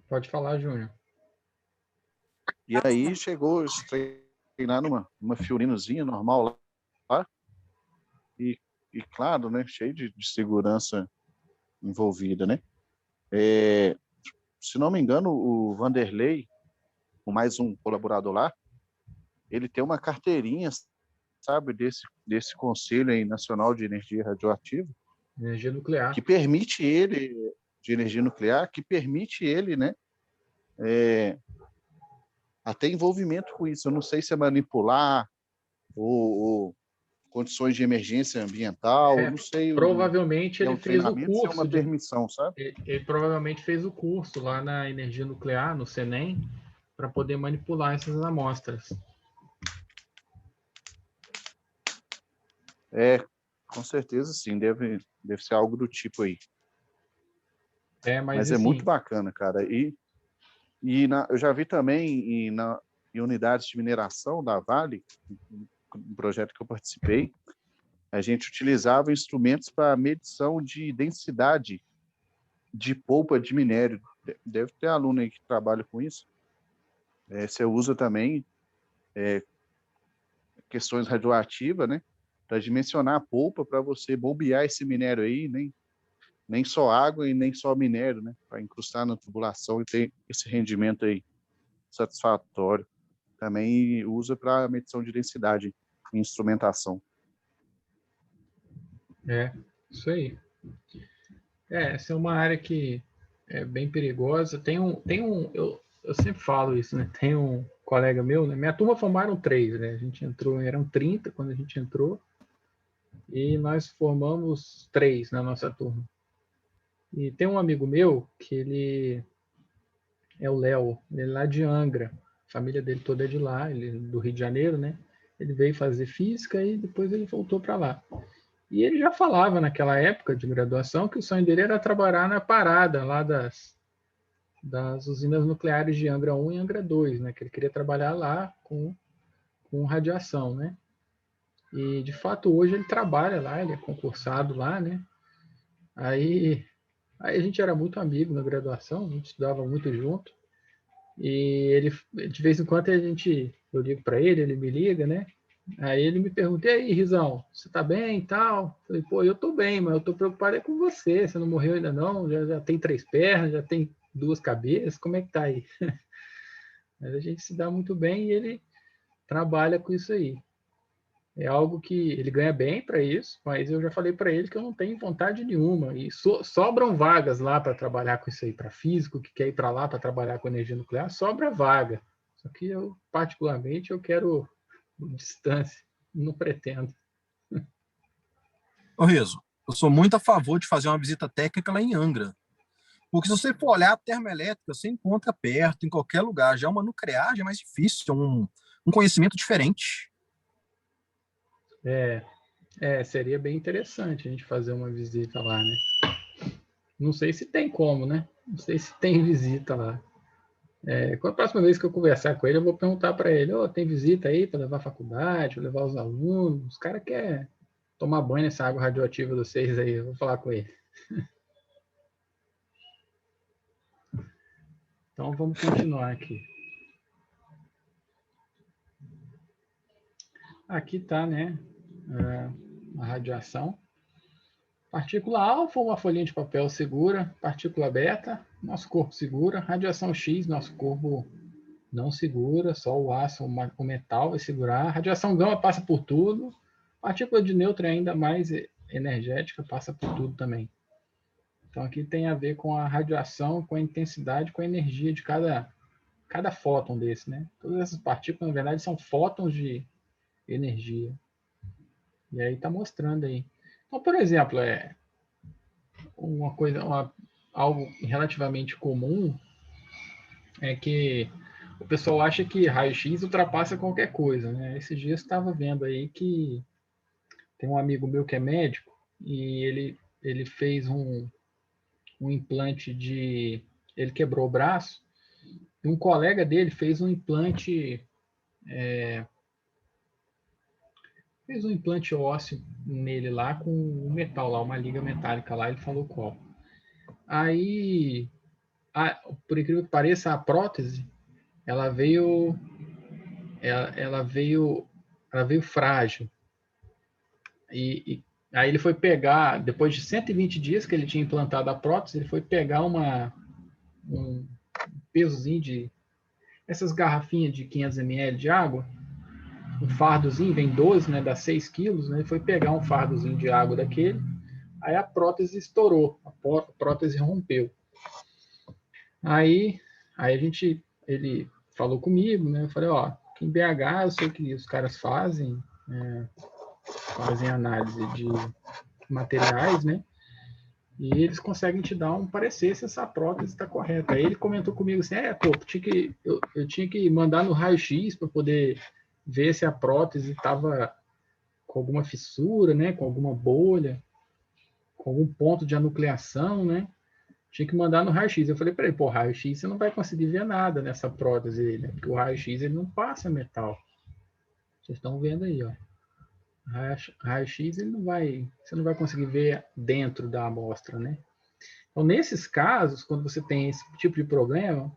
Pode falar, Júnior. E aí chegou a treinar numa Fiorinozinha normal lá. E claro, né, cheio de segurança envolvida, né? Se não me engano, o Vanderlei, com mais um colaborador lá, ele tem uma carteirinha, sabe, desse Conselho aí Nacional de Energia Radioativa, Energia nuclear. que permite ele, de energia nuclear, que permite ele, né, até envolvimento com isso. Eu não sei se é manipular ou condições de emergência ambiental, não sei. Provavelmente ele um fez o treinamento, se é curso uma permissão, sabe? Ele provavelmente fez o curso lá na energia nuclear, no CENEM, para poder manipular essas amostras. Com certeza sim, deve ser algo do tipo aí. Mas assim, é muito bacana, cara. Eu já vi também em unidades de mineração da Vale, um projeto que eu participei, a gente utilizava instrumentos para medição de densidade de polpa de minério. Deve ter aluno aí que trabalha com isso. Você usa também questões radioativas, né, para dimensionar a polpa, para você bombear esse minério aí, nem só água e nem só minério, né, para incrustar na tubulação e ter esse rendimento aí satisfatório. Também usa para medição de densidade em instrumentação. Isso aí. Essa é uma área que é bem perigosa. Eu sempre falo isso, né? Tem um colega meu, né? Minha turma formaram 3, né? A gente entrou, eram 30 quando a gente entrou, e nós formamos 3 na nossa turma. E tem um amigo meu que ele é o Léo, ele é lá de Angra, a família dele toda é de lá, ele é do Rio de Janeiro, né? Ele veio fazer física e depois ele voltou para lá. E ele já falava naquela época de graduação que o sonho dele era trabalhar na parada lá das usinas nucleares de Angra 1 e Angra 2, né? Que ele queria trabalhar lá com radiação, né? E de fato hoje ele trabalha lá, ele é concursado lá, né? Aí a gente era muito amigo na graduação, a gente estudava muito junto. E ele, de vez em quando, eu ligo para ele, ele me liga, né? Aí ele me pergunta, e aí, Rizão, você tá bem e tal? Eu falei, pô, eu tô bem, mas eu tô preocupado com você, você não morreu ainda não, já tem 3 pernas, já tem 2 cabeças, como é que tá aí? Mas a gente se dá muito bem e ele trabalha com isso aí. É algo que ele ganha bem para isso, mas eu já falei para ele que eu não tenho vontade nenhuma. E sobram vagas lá para trabalhar com isso aí, para físico que quer ir para lá para trabalhar com energia nuclear, sobra vaga. Só que eu, particularmente, eu quero distância, não pretendo. Ô Riso, eu sou muito a favor de fazer uma visita técnica lá em Angra. Porque se você for olhar a termoelétrica, você encontra perto, em qualquer lugar. Já uma nuclear já é mais difícil, é um conhecimento diferente. Seria bem interessante a gente fazer uma visita lá, né? Não sei se tem como, né? Não sei se tem visita lá. Com a próxima vez que eu conversar com ele, eu vou perguntar para ele: tem visita aí para levar a faculdade, para levar os alunos? Os caras querem tomar banho nessa água radioativa de vocês aí. Eu vou falar com ele. Então, vamos continuar aqui. Aqui está, né, a radiação. Partícula alfa, uma folhinha de papel segura. Partícula beta, nosso corpo segura. Radiação X, nosso corpo não segura. Só o aço, o metal vai segurar. Radiação gama passa por tudo. Partícula de nêutron é ainda mais energética, passa por tudo também. Então aqui tem a ver com a radiação, com a intensidade, com a energia de cada fóton desse, né? Todas essas partículas, na verdade, são fótons de energia. E aí está mostrando aí. Então, por exemplo, algo relativamente comum é que o pessoal acha que raio-x ultrapassa qualquer coisa, né? Esses dias estava vendo aí que tem um amigo meu que é médico e ele fez um implante ele quebrou o braço e um colega dele fez um implante ósseo nele lá com um metal lá, uma liga metálica lá, ele falou qual. Aí por incrível que pareça, a prótese, ela veio, ela veio, ela veio frágil. E aí ele foi pegar, depois de 120 dias que ele tinha implantado a prótese, ele foi pegar um pesozinho de essas garrafinhas de 500 ml de água, um fardozinho, vem 12, né, dá 6 quilos, né, ele foi pegar um fardozinho de água daquele, aí a prótese estourou, a prótese rompeu. Aí ele falou comigo, né, eu falei, ó, aqui em BH eu sei que os caras fazem análise de materiais, né, e eles conseguem te dar um parecer se essa prótese está correta. Aí ele comentou comigo assim, pô, eu tinha que mandar no raio-x para poder ver se a prótese estava com alguma fissura, né, com alguma bolha, com algum ponto de anucleação, né? Tinha que mandar no raio-x. Eu falei para ele, pô, raio-x você não vai conseguir ver nada nessa prótese, né? Porque o raio-x ele não passa metal. Vocês estão vendo aí, ó. Raio-x ele não vai, você não vai conseguir ver dentro da amostra, né? Então, nesses casos, quando você tem esse tipo de problema,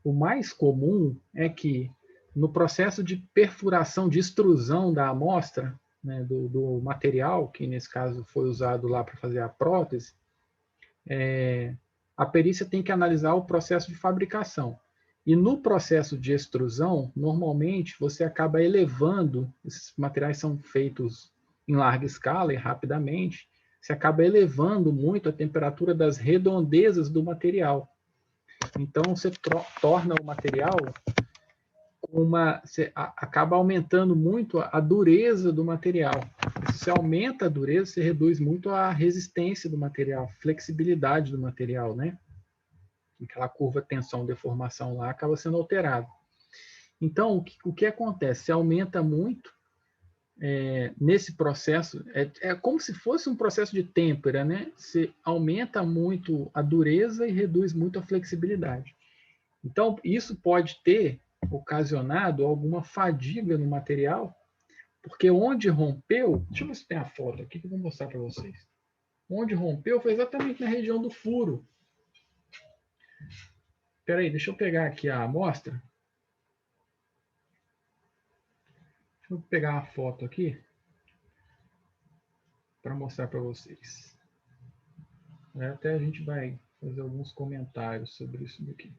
o mais comum é que no processo de perfuração, de extrusão da amostra, né, do material, que nesse caso foi usado lá para fazer a prótese, a perícia tem que analisar o processo de fabricação. E no processo de extrusão, normalmente você acaba elevando, esses materiais são feitos em larga escala e rapidamente, você acaba elevando muito a temperatura das redondezas do material. Então você torna o material você acaba aumentando muito a dureza do material. Se você aumenta a dureza, você reduz muito a resistência do material, a flexibilidade do material, né? Aquela curva tensão-deformação lá acaba sendo alterada. Então, o que acontece? Você aumenta muito nesse processo, é como se fosse um processo de têmpera, né? Você aumenta muito a dureza e reduz muito a flexibilidade. Então, isso pode ter ocasionado alguma fadiga no material, porque onde rompeu, deixa eu ver se tem a foto aqui que eu vou mostrar para vocês. Onde rompeu foi exatamente na região do furo. Espera aí, deixa eu pegar aqui a amostra. Deixa eu pegar uma foto aqui para mostrar para vocês. Até a gente vai fazer alguns comentários sobre isso daqui.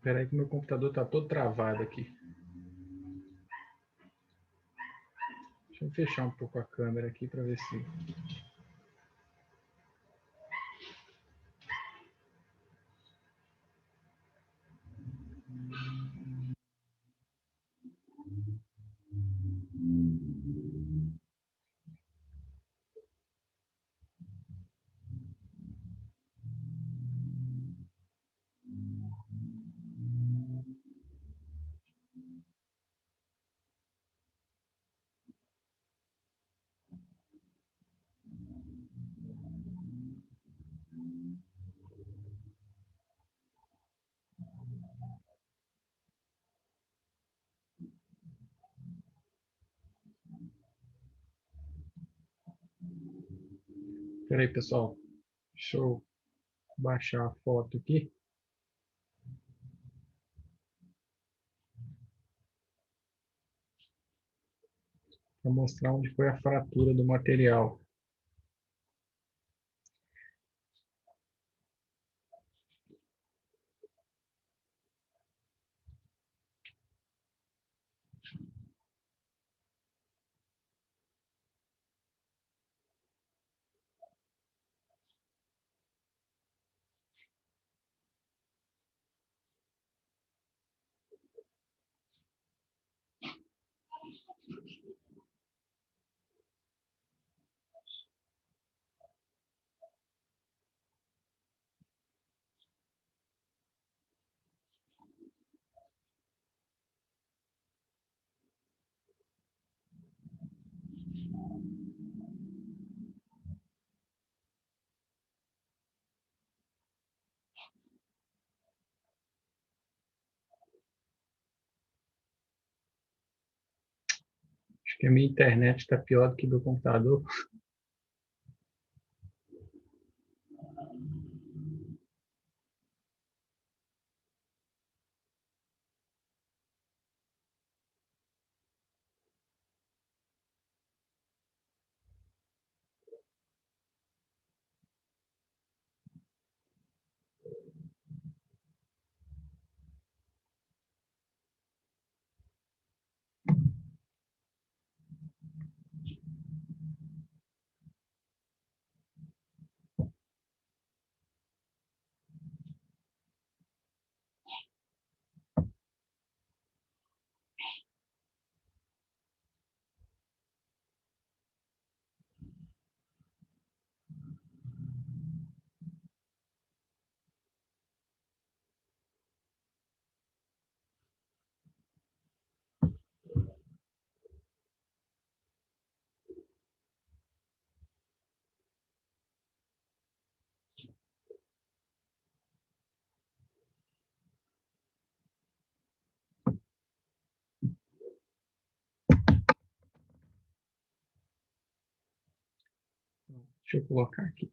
Espera aí que meu computador está todo travado aqui. Deixa eu fechar um pouco a câmera aqui para ver se... Espera aí, pessoal. Deixa eu baixar a foto aqui. Para mostrar onde foi a fratura do material. que a minha internet está pior do que do computador. Deixa eu colocar aqui.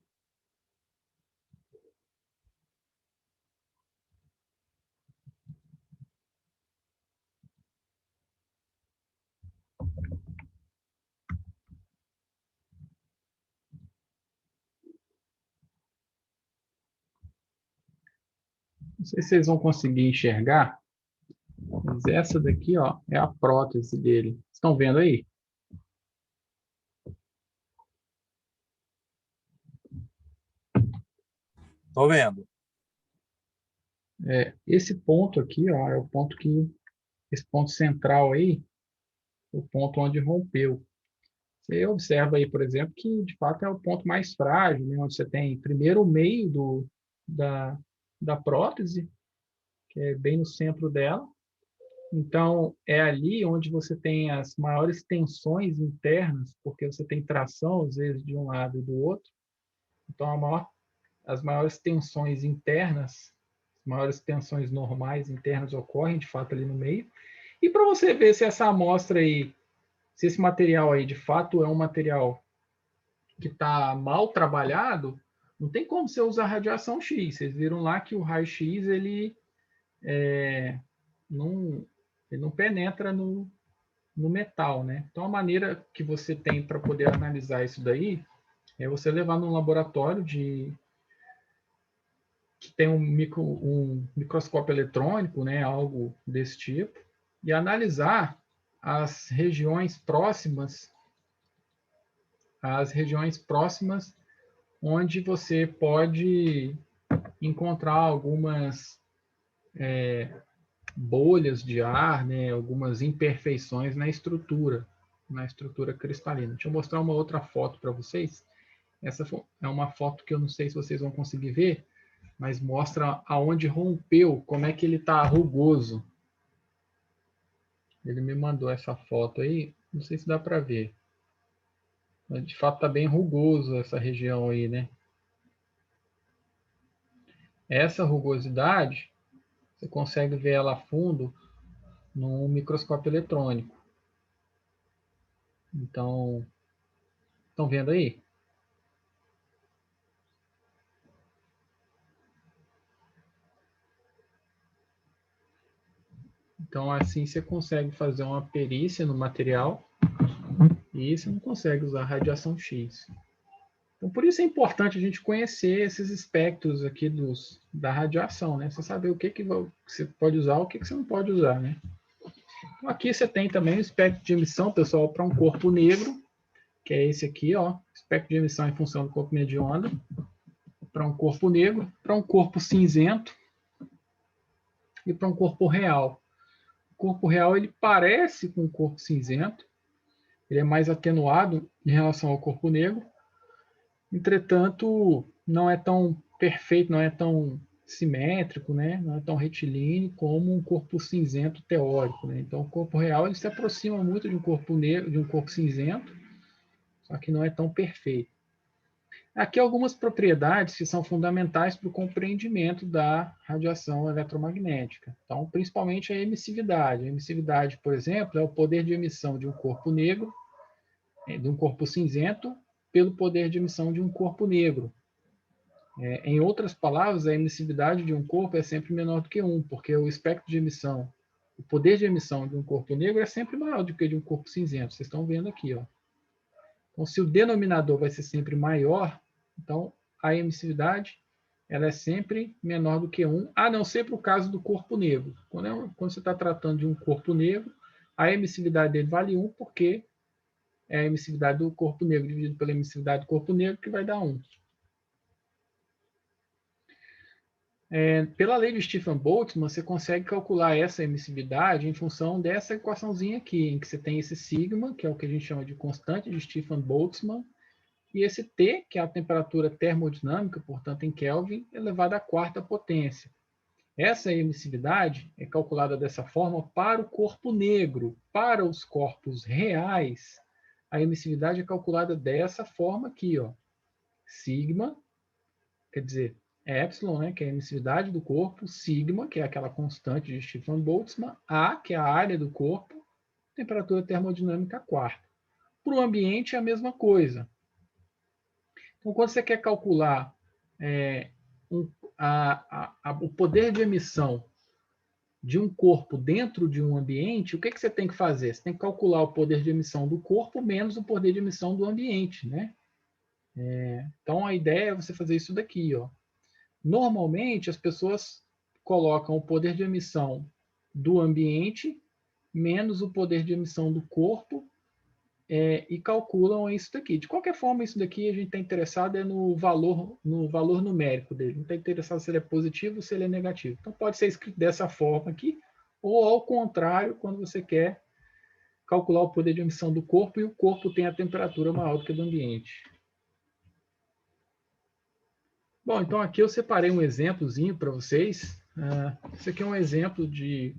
Não sei se vocês vão conseguir enxergar, mas essa daqui, ó, é a prótese dele. Estão vendo aí? Tô vendo. Esse ponto aqui, ó, é o ponto que esse ponto central aí, o ponto onde rompeu. Você observa aí, por exemplo, que de fato é o ponto mais frágil, né, onde você tem primeiro o meio da, da prótese, que é bem no centro dela. Então, é ali onde você tem as maiores tensões internas, porque você tem tração, às vezes, de um lado e do outro. Então, as maiores tensões internas, as maiores tensões normais internas ocorrem, de fato, ali no meio. E para você ver se essa amostra aí, se esse material aí, de fato, é um material que está mal trabalhado, não tem como você usar radiação X. Vocês viram lá que o raio-x não, ele não penetra no metal, né? Então, a maneira que você tem para poder analisar isso daí é você levar num laboratório que tem um microscópio eletrônico, né? Algo desse tipo, e analisar as regiões próximas onde você pode encontrar algumas bolhas de ar, né, algumas imperfeições na estrutura cristalina. Deixa eu mostrar uma outra foto para vocês. Essa é uma foto que eu não sei se vocês vão conseguir ver, mas mostra aonde rompeu, como é que ele está rugoso. Ele me mandou essa foto aí, não sei se dá para ver. Mas de fato está bem rugoso essa região aí, né? Essa rugosidade, você consegue ver ela a fundo num microscópio eletrônico. Então, estão vendo aí? Então, assim você consegue fazer uma perícia no material e você não consegue usar radiação X. Então, por isso é importante a gente conhecer esses espectros aqui da radiação, né? Você saber o que você pode usar, o que você não pode usar, né? Então, aqui você tem também o espectro de emissão, pessoal, para um corpo negro, que é esse aqui, ó, espectro de emissão em função do comprimento de onda, para um corpo negro, para um corpo cinzento e para um corpo real. O corpo real ele parece com o corpo cinzento, ele é mais atenuado em relação ao corpo negro, entretanto, não é tão perfeito, não é tão simétrico, né? Não é tão retilíneo como um corpo cinzento teórico, né? Então, o corpo real ele se aproxima muito de um corpo negro, de um corpo cinzento, só que não é tão perfeito. Aqui algumas propriedades que são fundamentais para o compreendimento da radiação eletromagnética. Então, principalmente a emissividade. A emissividade, por exemplo, é o poder de emissão de um corpo negro, de um corpo cinzento, pelo poder de emissão de um corpo negro. Em outras palavras, a emissividade de um corpo é sempre menor do que 1, porque o espectro de emissão, o poder de emissão de um corpo negro é sempre maior do que de um corpo cinzento. Vocês estão vendo aqui, ó. Então, se o denominador vai ser sempre maior, então a emissividade ela é sempre menor do que 1, a não ser para o caso do corpo negro. Quando você está tratando de um corpo negro, a emissividade dele vale 1, porque é a emissividade do corpo negro dividido pela emissividade do corpo negro que vai dar 1. Pela lei de Stefan-Boltzmann, você consegue calcular essa emissividade em função dessa equaçãozinha aqui, em que você tem esse sigma, que é o que a gente chama de constante de Stefan-Boltzmann, e esse T, que é a temperatura termodinâmica, portanto em Kelvin, elevado à quarta potência. Essa emissividade é calculada dessa forma para o corpo negro. Para os corpos reais, a emissividade é calculada dessa forma aqui, ó. Sigma, quer dizer, epsilon, né, que é a emissividade do corpo, sigma, que é aquela constante de Stefan-Boltzmann, A, que é a área do corpo, temperatura termodinâmica quarta. Para o ambiente é a mesma coisa. Então, quando você quer calcular o poder de emissão de um corpo dentro de um ambiente, o que você tem que fazer? Você tem que calcular o poder de emissão do corpo menos o poder de emissão do ambiente, né? Então, a ideia é você fazer isso daqui, ó. Normalmente, as pessoas colocam o poder de emissão do ambiente menos o poder de emissão do corpo e calculam isso daqui. De qualquer forma, isso daqui a gente está interessado no valor numérico dele. Não está interessado se ele é positivo ou se ele é negativo. Então, pode ser escrito dessa forma aqui, ou ao contrário, quando você quer calcular o poder de emissão do corpo e o corpo tem a temperatura maior do que a do ambiente. Bom, então aqui eu separei um exemplozinho para vocês. Esse aqui é um exemplo de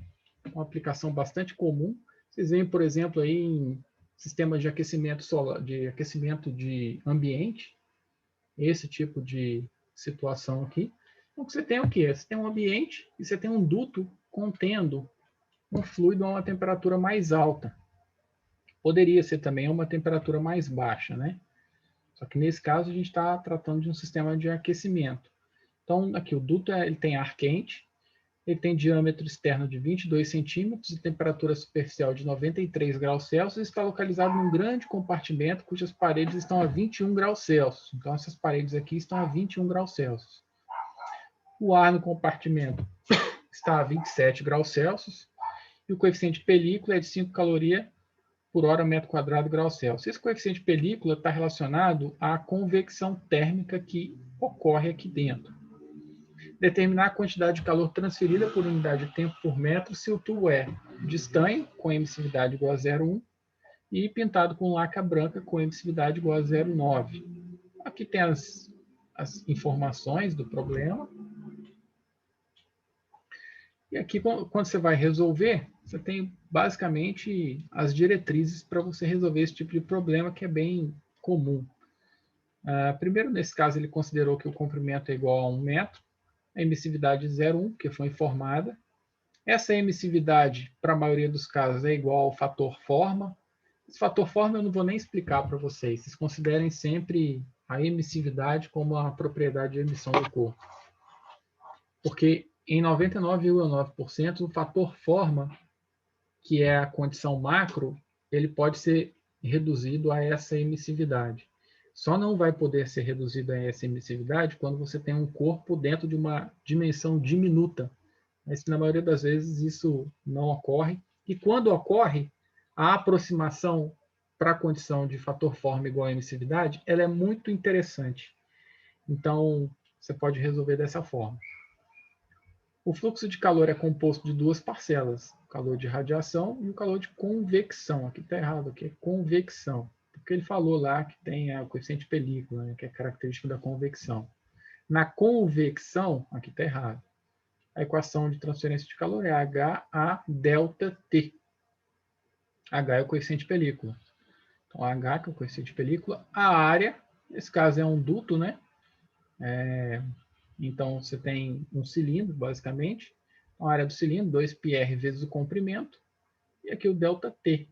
uma aplicação bastante comum. Vocês veem, por exemplo, aí em sistemas de aquecimento solar, de aquecimento de ambiente, esse tipo de situação aqui. Então, você tem o quê? Você tem um ambiente e você tem um duto contendo um fluido a uma temperatura mais alta. Poderia ser também a uma temperatura mais baixa, né? Só que nesse caso a gente está tratando de um sistema de aquecimento. Então, aqui o duto ele tem ar quente, ele tem diâmetro externo de 22 centímetros e temperatura superficial de 93 graus Celsius e está localizado num grande compartimento cujas paredes estão a 21 graus Celsius. Então, essas paredes aqui estão a 21 graus Celsius. O ar no compartimento está a 27 graus Celsius e o coeficiente de película é de 5 calorias por hora metro quadrado grau Celsius. Esse coeficiente de película está relacionado à convecção térmica que ocorre aqui dentro. Determinar a quantidade de calor transferida por unidade de tempo por metro se o tubo é de estanho, com emissividade igual a 0,1, e pintado com laca branca, com emissividade igual a 0,9. Aqui tem as informações do problema. E aqui, quando você vai resolver, você tem basicamente as diretrizes para você resolver esse tipo de problema, que é bem comum. Primeiro, nesse caso, ele considerou que o comprimento é igual a 1 metro, a emissividade 0,1, que foi informada. Essa emissividade, para a maioria dos casos, é igual ao fator forma. Esse fator forma eu não vou nem explicar para vocês. Vocês considerem sempre a emissividade como a propriedade de emissão do corpo. Porque em 99,9%, o fator forma, que é a condição macro, ele pode ser reduzido a essa emissividade. Só não vai poder ser reduzido a essa emissividade quando você tem um corpo dentro de uma dimensão diminuta. Mas na maioria das vezes isso não ocorre. E quando ocorre, a aproximação para a condição de fator forma igual a emissividade, ela é muito interessante. Então, você pode resolver dessa forma. O fluxo de calor é composto de duas parcelas, o calor de radiação e o calor de convecção. Aqui está errado, aqui é convecção. Porque ele falou lá que tem o coeficiente de película, né, que é característico da convecção. Na convecção, aqui está errado. A equação de transferência de calor é HA delta T. H é o coeficiente de película. Então, H, que é o coeficiente de película, a área Nesse caso é um duto, né? Então, você tem um cilindro, basicamente. Então, a área do cilindro, 2πr vezes o comprimento. E aqui o ΔT,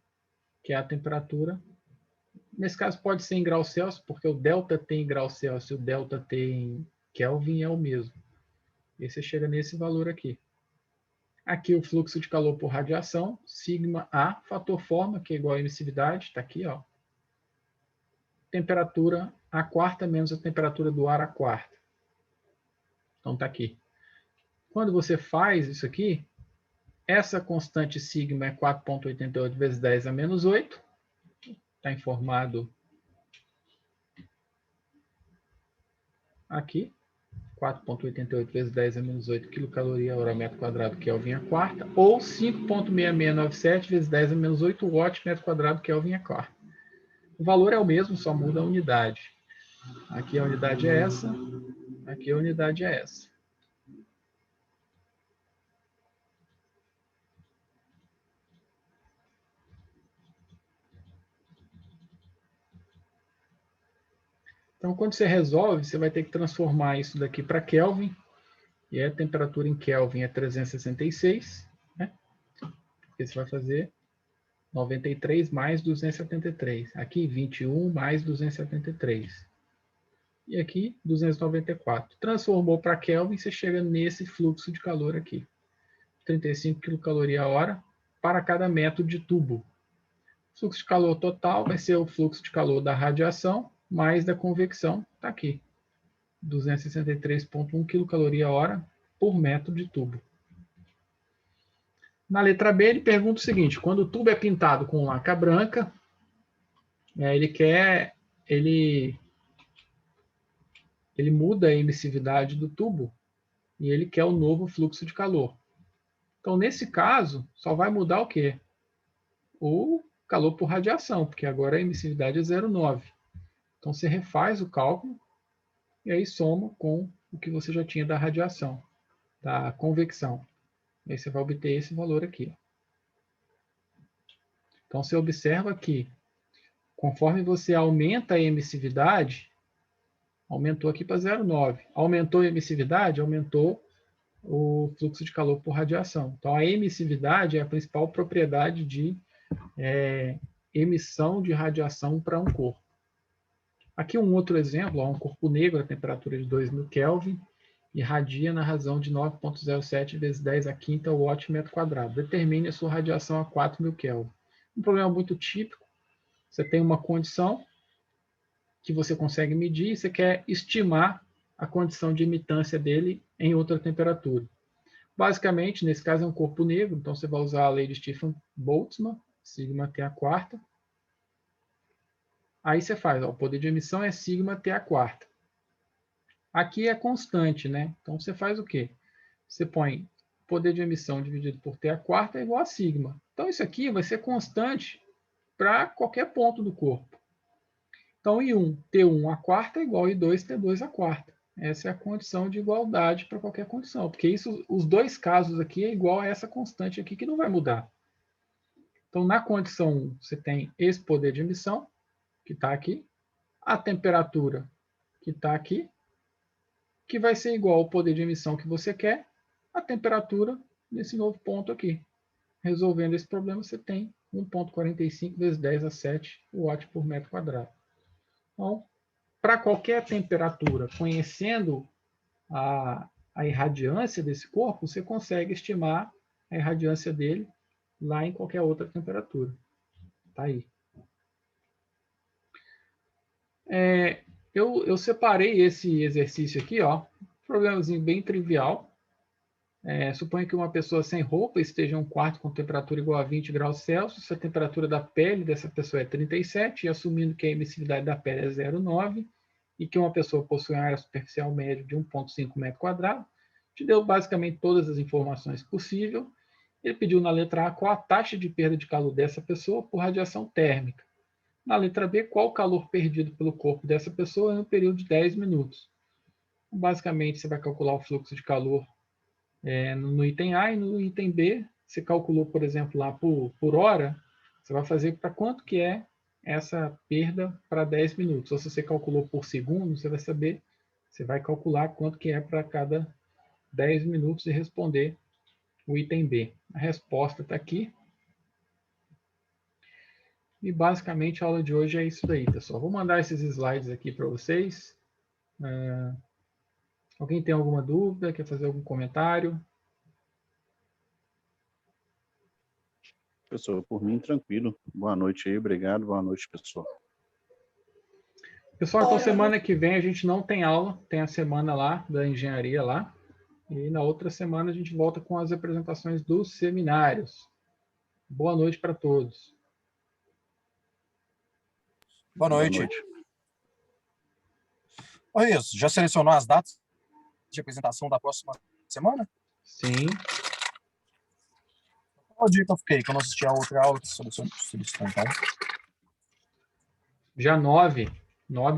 que é a temperatura. Nesse caso, pode ser em graus Celsius, porque o ΔT em graus Celsius e o ΔT em Kelvin é o mesmo. E você chega nesse valor aqui. Aqui o fluxo de calor por radiação, sigma A, fator forma, que é igual a emissividade, está aqui, ó. Temperatura a quarta menos a temperatura do ar a quarta. Então está aqui. Quando você faz isso aqui, essa constante sigma é 4,88 vezes 10 a menos 8. Está informado aqui. 4,88 vezes 10 a menos 8 quilocaloria hora metro quadrado Kelvin a quarta, ou 5,6697 vezes 10 a menos 8 watt metro quadrado Kelvin a quarta. O valor é o mesmo, só muda a unidade. Aqui a unidade é essa, aqui a unidade é essa. Então, quando você resolve, você vai ter que transformar isso daqui para Kelvin, e a temperatura em Kelvin é 366, né? Porque você vai fazer 93 mais 273. Aqui, 21 mais 273. E aqui, 294. Transformou para Kelvin, você chega nesse fluxo de calor aqui. 35 quilocaloria a hora para cada metro de tubo. O fluxo de calor total vai ser o fluxo de calor da radiação mais da convecção, está aqui. 263,1 quilocaloria a hora por metro de tubo. Na letra B, ele pergunta o seguinte: quando o tubo é pintado com laca branca, ele muda a emissividade do tubo e ele quer o novo fluxo de calor. Então, nesse caso, só vai mudar o quê? O calor por radiação, porque agora a emissividade é 0,9. Então, você refaz o cálculo e aí soma com o que você já tinha da radiação, da convecção. E aí você vai obter esse valor aqui. Então, você observa que, conforme você aumenta a emissividade, aumentou aqui para 0,9. Aumentou a emissividade, aumentou o fluxo de calor por radiação. Então, a emissividade é a principal propriedade de emissão de radiação para um corpo. Aqui um outro exemplo, um corpo negro a temperatura de 2000 Kelvin irradia na razão de 9,07 vezes 10 a quinta watt metro quadrado. Determine a sua radiação a 4000 Kelvin. Um problema muito típico, você tem uma condição que você consegue medir e você quer estimar a condição de emitância dele em outra temperatura. Basicamente, nesse caso é um corpo negro, então você vai usar a lei de Stefan-Boltzmann, sigma T a quarta. Aí você faz, ó, o poder de emissão é sigma T a quarta. Aqui é constante, né? Então você faz o quê? Você põe poder de emissão dividido por T a quarta é igual a sigma. Então isso aqui vai ser constante para qualquer ponto do corpo. Então I1, T1 a quarta é igual a I2, T2 a quarta. Essa é a condição de igualdade para qualquer condição, porque isso, os dois casos aqui é igual a essa constante aqui que não vai mudar. Então na condição 1 você tem esse poder de emissão, que está aqui, a temperatura que está aqui, que vai ser igual ao poder de emissão que você quer, a temperatura nesse novo ponto aqui. Resolvendo esse problema, você tem 1,45 vezes 10 a 7 watt por metro quadrado. Então, para qualquer temperatura, conhecendo a irradiância desse corpo, você consegue estimar a irradiância dele lá em qualquer outra temperatura. Está aí. Eu separei esse exercício aqui, ó, um problemazinho bem trivial. Suponha que uma pessoa sem roupa esteja em um quarto com temperatura igual a 20 graus Celsius, a temperatura da pele dessa pessoa é 37, e assumindo que a emissividade da pele é 0,9, e que uma pessoa possui uma área superficial média de 1,5 metro quadrado, te deu basicamente todas as informações possíveis. Ele pediu na letra A qual a taxa de perda de calor dessa pessoa por radiação térmica. Na letra B, qual o calor perdido pelo corpo dessa pessoa em um período de 10 minutos. Basicamente, você vai calcular o fluxo de calor no item A, e no item B, você calculou, por exemplo, lá por hora, você vai fazer para quanto que é essa perda para 10 minutos. Ou se você calculou por segundo, você vai saber, você vai calcular quanto que é para cada 10 minutos e responder o item B. A resposta está aqui. E basicamente a aula de hoje é isso daí, pessoal. Vou mandar esses slides aqui para vocês. Alguém tem alguma dúvida? Quer fazer algum comentário? Pessoal, por mim, tranquilo. Boa noite aí, obrigado. Boa noite, pessoal. Pessoal, então semana que vem a gente não tem aula, tem a semana lá da engenharia lá. E na outra semana a gente volta com as apresentações dos seminários. Boa noite para todos. Boa noite. Oi, isso. Já selecionou as datas de apresentação da próxima semana? Sim. Qual dia que eu fiquei? Que eu não assisti a outra aula que selecionou, então. Dia 9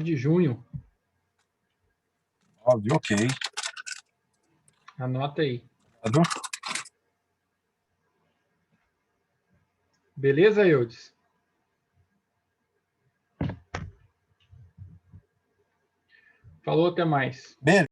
de junho. Óbvio, ok. Anota aí. Obrigado. Beleza, Eudes? Falou, até mais. Beijo.